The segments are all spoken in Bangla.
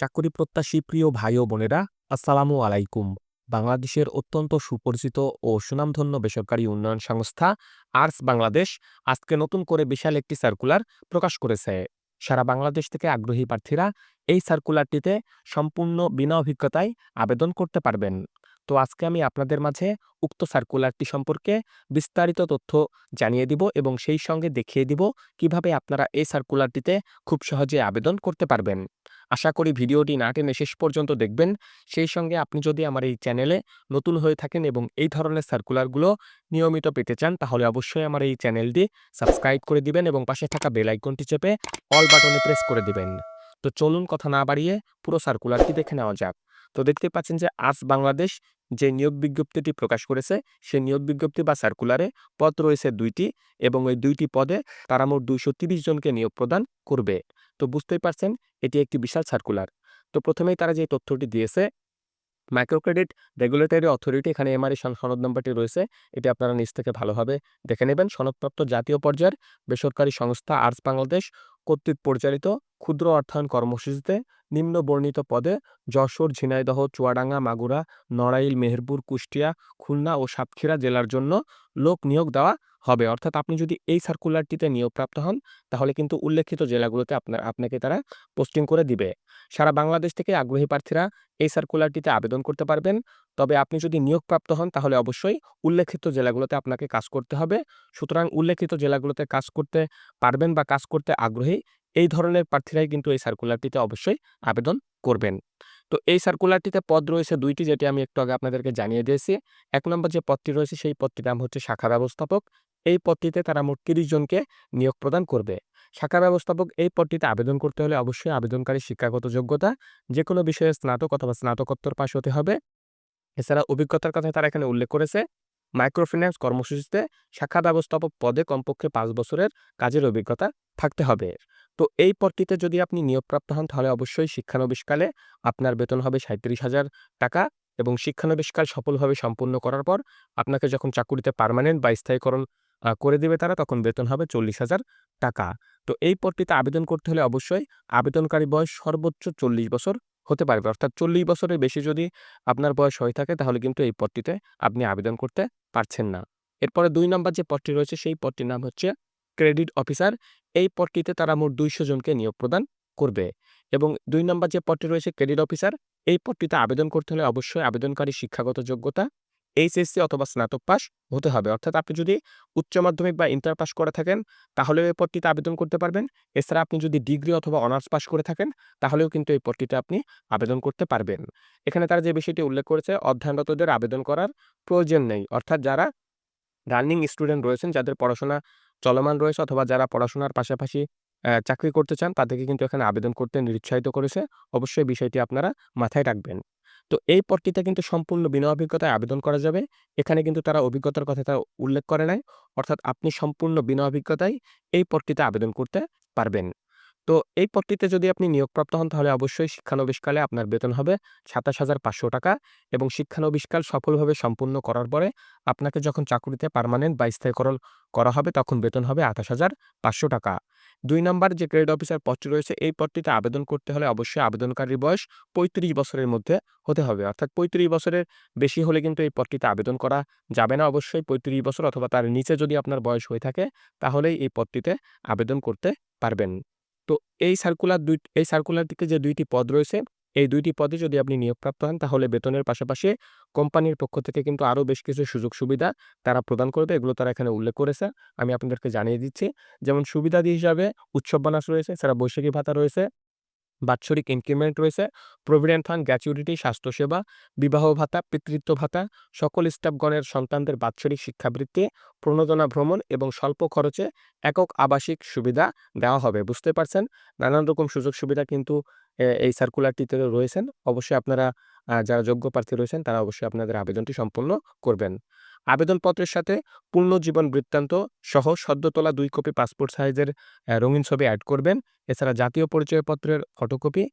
চাকরি প্রত্যাশী প্রিয় ভাই ও বোনেরা, আসসালামু আলাইকুম। বাংলাদেশের অত্যন্ত সুপরিচিত ও সুনামধন্য বেসরকারি উন্নয়ন সংস্থা আর্টস বাংলাদেশ আজকে নতুন করে বিশাল একটি সার্কুলার প্রকাশ করেছে। সারা বাংলাদেশ থেকে আগ্রহী প্রার্থীরা এই সার্কুলারটিতে সম্পূর্ণ বিনা অভিজ্ঞতায় আবেদন করতে পারবেন। তো আজকে আমি আপনাদের মাঝে উক্ত সার্কুলারটি সম্পর্কে বিস্তারিত তথ্য জানিয়ে দিব এবং সেই সঙ্গে দেখিয়ে দিব কিভাবে আপনারা এই সার্কুলারটিতে খুব সহজে আবেদন করতে পারবেন। আশা করি ভিডিওটি না টেনে শেষ পর্যন্ত দেখবেন। সেই সঙ্গে আপনি যদি আমার এই চ্যানেলে নতুন হয়ে থাকেন এবং এই ধরনের সার্কুলারগুলো নিয়মিত পেতে চান, তাহলে অবশ্যই আমার এই চ্যানেলটি সাবস্ক্রাইব করে দিবেন এবং পাশে থাকা বেল আইকনটি চেপে অল বাটনে প্রেস করে দিবেন। তো চলুন কথা না বাড়িয়ে পুরো সার্কুলারটি দেখে নেওয়া যাক। তো দেখতে পাচ্ছেন যে আজ বাংলাদেশ যে নিয়োগ বিজ্ঞপ্তিটি প্রকাশ করেছে, সেই নিয়োগ বিজ্ঞপ্তি বা সার্কুলারে পদ রয়েছে ২টি এবং ওই ২টি পদে তারা মোট ২৩০ জনকে নিয়োগ প্রদান করবে। তো বুঝতেই পারছেন এটি একটি বিশাল সার্কুলার। তো প্রথমেই তারা যে তথ্যটি দিয়েছে, মাইক্রো ক্রেডিট রেগুলেটরি অথরিটি, এখানে এমআরই সনদ নম্বরটি রয়েছে। এটি আপনারা নিজ থেকে ভালোভাবে দেখে নেবেন। সনদপ্রাপ্ত জাতীয় পর্যায়ের বেসরকারি সংস্থা আর্টস বাংলাদেশ কর্তৃক পরিচালিত ক্ষুদ্র অর্থায়ন কর্মসূচিতে নিম্ন বর্ণিত পদে যশোর, ঝিনাইদহ, চুয়াডাঙ্গা, মাগুরা, নড়াইল, মেহেরপুর, কুষ্টিয়া, খুলনা ও সাতক্ষীরা জেলার জন্য লোক নিয়োগ দেওয়া হবে। অর্থাৎ আপনি যদি এই সার্কুলারটিতে নিয়োগপ্রাপ্ত হন, তাহলে কিন্তু উল্লেখিত জেলাগুলোতে আপনাকে তারা পোস্টিং করে দিবে। সারা বাংলাদেশ থেকে আগ্রহী প্রার্থীরা এই সার্কুলারটিতে আবেদন করতে পারবেন। তবে আপনি যদি নিয়োগপ্রাপ্ত হন, তাহলে অবশ্যই উল্লেখিত জেলাগুলোতে আপনাকে কাজ করতে হবে। সুতরাং উল্লেখিত জেলাগুলোতে কাজ করতে পারবেন বা কাজ করতে আগ্রহী এই ধরনের প্রার্থীরাই কিন্তু এই সার্কুলারটিতে অবশ্যই আবেদন করবেন। তো এই সার্কুলারটিতে পদ রয়েছে ২টি, যেটি আমি একটু আগে আপনাদেরকে জানিয়ে দিয়েছি। ১ নম্বর যে পদটি রয়েছে সেই পদটির নাম হচ্ছে শাখা ব্যবস্থাপক। এই পদটিতে তারা মোট ৩০ জনকে নিয়োগ প্রদান করবে। শাখা ব্যবস্থাপক এই পদটিতে আবেদন করতে হলে অবশ্যই আবেদনকারীর শিক্ষাগত যোগ্যতা যেকোনো বিষয়ে স্নাতক অথবা স্নাতকোত্তর পাশ হতে হবে। এছাড়া অভিজ্ঞতার কথা তারা এখানে উল্লেখ করেছে। মাইক্রোফিন্যান্স কর্মসূচিতে শাখা ব্যবস্থাপক পদে কমপক্ষে ৫ বছরের কাজের অভিজ্ঞতা থাকতে হবে। তো এই পদটিতে যদি আপনি নিয়োগপ্রাপ্ত হন, তাহলে অবশ্যই শিক্ষানবিশকালে আপনার বেতন হবে ৩৭,০০০ টাকা এবং শিক্ষানবিশকাল সফলভাবে সম্পূর্ণ করার পর আপনাকে যখন চাকুরিতে পার্মানেন্ট বা স্থায়ীকরণ করে দিবে তারা, তখন বেতন হবে ৪০,০০০ টাকা। তো এই পদটিতে আবেদন করতে হলে অবশ্যই আবেদনকারী বয়স সর্বোচ্চ ৪০ বছর হতে পারবে। অর্থাৎ ৪০ বছরের বেশি যদি আপনার বয়স হয়ে থাকে, তাহলে কিন্তু এই পদটিতে আপনি আবেদন করতে পারছেন না। এরপরে ২ নম্বর যে পদটি রয়েছে সেই পদটির নাম হচ্ছে ক্রেডিট অফিসার। এই পদটিতে তারা মোট ২০০ জনকে নিয়োগ প্রদান করবে এবং ২ নম্বর যে পদটি রয়েছে ক্রেডিট অফিসার, এই পদটিতে আবেদন করতে হলে অবশ্যই আবেদনকারীর শিক্ষাগত যোগ্যতা এইচএসসি অথবা স্নাতক পাস হতে হবে। অর্থাৎ আপনি যদি উচ্চ মাধ্যমিক বা ইন্টার পাস করে থাকেন, তাহলেও এই পদটিতে আবেদন করতে পারবেন। এছাড়া আপনি যদি ডিগ্রি অথবা অনার্স পাস করে থাকেন, তাহলেও কিন্তু এই পদটিতে আপনি আবেদন করতে পারবেন। এখানে তারা যে বিষয়টি উল্লেখ করেছে, অধ্যয়নরতদের আবেদন করার প্রয়োজন নেই। অর্থাৎ যারা রানিং স্টুডেন্ট রয়েছেন, যাদের পড়াশোনা চলমান রয়েছে অথবা যারা পড়াশোনার পাশাপাশি চাকরি করতে চান, তাদেরকে কিন্তু এখানে আবেদন করতে নিরুৎসাহিত করেছে। অবশ্যই বিষয়টি আপনারা মাথায় রাখবেন। তো এই পদটিতে কিন্তু সম্পূর্ণ বিনা অভিজ্ঞতায় আবেদন করা যাবে। এখানে কিন্তু তারা অভিজ্ঞতার কথা উল্লেখ করে নাই। অর্থাৎ আপনি সম্পূর্ণ বিনা অভিজ্ঞতায় এই পদটিতে আবেদন করতে পারবেন। তো এই পদটিতে যদি আপনি নিয়োগপ্রাপ্ত হন, তাহলে অবশ্যই শিক্ষানবিশকালে আপনার বেতন হবে ২৭,৫০০ টাকা এবং শিক্ষানবিশকাল সফলভাবে সম্পূর্ণ করার পরে আপনাকে যখন চাকুরিতে পার্মানেন্ট বা স্থায়ীকরণ করা হবে, তখন বেতন হবে ২৮,৫০০ টাকা। ২ নাম্বার যে গ্রেড অফিসার পদটি রয়েছে, এই পদটিতে আবেদন করতে হলে অবশ্যই আবেদনকারীর বয়স ৩৫ বছরের মধ্যে হতে হবে। অর্থাৎ ৩৫ বছরের বেশি হলে কিন্তু এই পদটিতে আবেদন করা যাবে না। অবশ্যই ৩৫ বছর অথবা তার নিচে যদি আপনার বয়স হয়ে থাকে, তাহলেই এই পদটিতে আবেদন করতে পারবেন। তো এই সার্কুলারটিতে যে ২টি পদ রয়েছে, এই ২টি পদে যদি আপনি নিয়োগপ্রাপ্ত হন, তাহলে বেতনের পাশাপাশি কোম্পানির পক্ষ থেকে কিন্তু আরও বেশ কিছু সুযোগ সুবিধা তারা প্রদান করবে। এগুলো তারা এখানে উল্লেখ করেছে। আমি আপনাদেরকে জানিয়ে দিচ্ছি। যেমন সুবিধাদি হিসাবে উৎসব বোনাস রয়েছে, এছাড়া বৈশাখী ভাতা রয়েছে, বাৎসরিক ইনক্রিমেন্ট রয়েছে, প্রভিডেন্ট ফান্ড, গ্র্যাচুইটি, স্বাস্থ্যসেবা, বিবাহ ভাতা, পিতৃত্ব ভাতা, সকল স্টাফগণের সন্তানদের বাৎসরিক শিক্ষাবৃত্তি, প্রণোদনা ভ্রমণ এবং স্বল্প খরচে একক আবাসিক সুবিধা দেওয়া হবে। বুঝতে পারছেন? নানান রকম সুযোগ সুবিধা কিন্তু এই সার্কুলারটিতে রয়েছেন। অবশ্যই আপনারা যারা যোগ্য প্রার্থী রয়েছেন, তারা অবশ্যই আপনাদের আবেদনটি সম্পূর্ণ করবেন। আবেদনপত্রের সাথে পূর্ণ জীবন বৃত্তান্ত সহ সদ্য তোলা ২ কপি পাসপোর্ট সাইজের রঙিন ছবি অ্যাড করবেন। এছাড়া জাতীয় পরিচয়পত্রের ফটোকপি,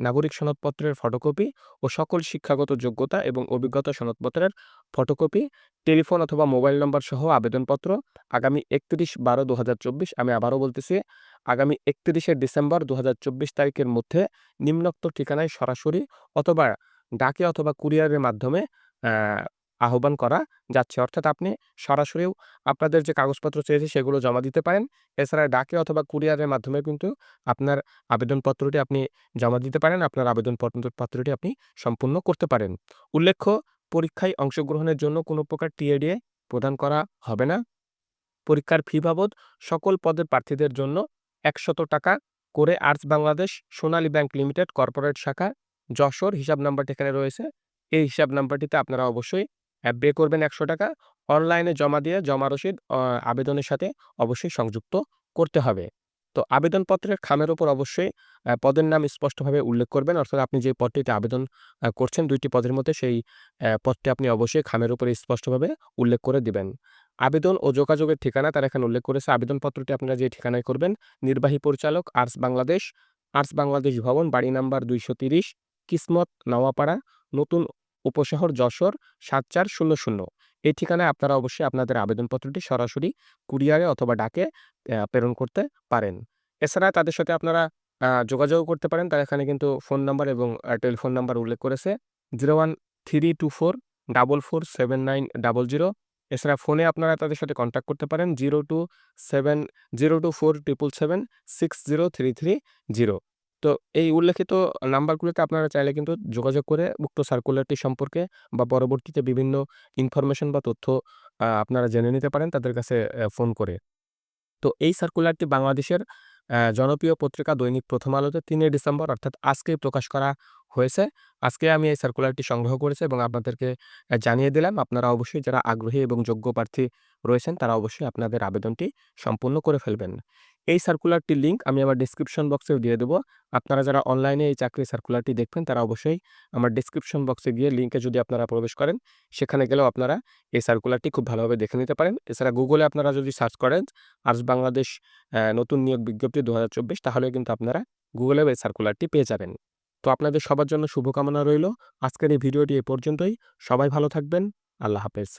নাগরিক সনদপত্রের ফটোকপি ও সকল শিক্ষাগত যোগ্যতা এবং অভিজ্ঞতা সনদপত্রের ফটোকপি, টেলিফোন অথবা মোবাইল নম্বর সহ আবেদনপত্র আগামী ৩১/১২/২০২৪, আমি আবারও বলতেছি, আগামী 31শে ডিসেম্বর 2024 তারিখের মধ্যে নিম্নোক্ত ঠিকানায় সরাসরি অথবা ডাকে অথবা কুরিয়ারের মাধ্যমে আ আহ্বান করা যাচ্ছে। অর্থাৎ আপনি সরাসরিও আপনাদের যে কাগজপত্র চেয়েছে সেগুলো জমা দিতে পারেন। এছাড়া ডাকে অথবা কুরিয়ারের মাধ্যমে কিন্তু আপনার আবেদনপত্রটি আপনি জমা দিতে পারেন। আপনার পত্রটি আপনি সম্পূর্ণ করতে পারেন। উল্লেখ্য, পরীক্ষায় অংশগ্রহণের জন্য কোনো প্রকার টিএডিএ প্রদান করা হবে না। পরীক্ষার ফি বাবদ সকল পদের প্রার্থীদের জন্য ৳১০০ করে আর্টস বাংলাদেশ সোনালী ব্যাংক লিমিটেড কর্পোরেট শাখা যশোর হিসাব নাম্বারটি এখানে রয়েছে। এই হিসাব নাম্বারটিতে আপনারা অবশ্যই পে করবেন ৳১০০। অনলাইনে জমা দিয়ে জমা রসিদ আবেদনের সাথে অবশ্যই সংযুক্ত করতে হবে। তো আবেদনপত্রের খামের উপর অবশ্যই পদের নাম স্পষ্টভাবে উল্লেখ করবেন। অর্থাৎ আপনি যে পদটিতে আবেদন করছেন ২ টি পদের মধ্যে সেই পদটি আপনি অবশ্যই খামের উপরে স্পষ্টভাবে উল্লেখ করে দিবেন। আবেদন ও যোগাযোগের ঠিকানা তারা এখানে উল্লেখ করেছে। আবেদনপত্রটি আপনারা যে ঠিকানায় করবেন, নির্বাহী পরিচালক আর্টস বাংলাদেশ ভবন, বাড়ি নাম্বার ২৩০, কিসমত, নওয়াপাড়া, নতুন উপশহর, যশোর ৭৪০০। এই ঠিকানায় আপনারা অবশ্যই আপনাদের আবেদনপত্রটি সরাসরি কুরিয়ারে অথবা ডাকে প্রেরণ করতে পারেন। এছাড়া তাদের সাথে আপনারা যোগাযোগও করতে পারেন। তারা এখানে কিন্তু ফোন নাম্বার এবং টেলিফোন নাম্বার উল্লেখ করেছে। 01324 447900। এছাড়া ফোনে আপনারা তাদের সাথে কনট্যাক্ট করতে পারেন 0270247603330। তো এই উল্লেখিত নাম্বারগুলোতে আপনারা চাইলে কিন্তু যোগাযোগ করে উক্ত সার্কুলারটি সম্পর্কে বা পরবর্তীতে বিভিন্ন ইনফরমেশন বা তথ্য আপনারা জেনে নিতে পারেন তাদের কাছে ফোন করে। তো এই সার্কুলারটি বাংলাদেশের জনপ্রিয় পত্রিকা দৈনিক প্রথম আলোতে ৩ ডিসেম্বর অর্থাৎ আজকেই প্রকাশ করা হয়েছে। আজকে আমি এই সার্কুলারটি সংগ্রহ করেছি এবং আপনাদেরকে জানিয়ে দিলাম। আপনারা অবশ্যই যারা আগ্রহী এবং যোগ্য প্রার্থী রয়েছেন তারা অবশ্যই আপনাদের আবেদনটি সম্পূর্ণ করে ফেলবেন। এই সার্কুলারটির লিঙ্ক আমি আমার ডেসক্রিপশন বক্সেও দিয়ে দেব। আপনারা যারা অনলাইনে এই চাকরির সার্কুলারটি দেখবেন তারা অবশ্যই আমার ডেসক্রিপশন বক্সে গিয়ে লিঙ্কে যদি আপনারা প্রবেশ করেন, সেখানে গেলেও আপনারা এই সার্কুলারটি খুব ভালোভাবে দেখে নিতে পারেন। এছাড়া গুগলে আপনারা যদি সার্চ করেন আর্টস বাংলাদেশ নতুন নিয়োগ বিজ্ঞপ্তি ২০২৪ তাহলেও কিন্তু আপনারা গুগলেও এই সার্কুলারটি পেয়ে যাবেন। তো আপনাদের সবার জন্য শুভকামনা রইল। আজকের এই ভিডিওটি এ পর্যন্তই। সবাই ভালো থাকবেন। আল্লাহ হাফেজ।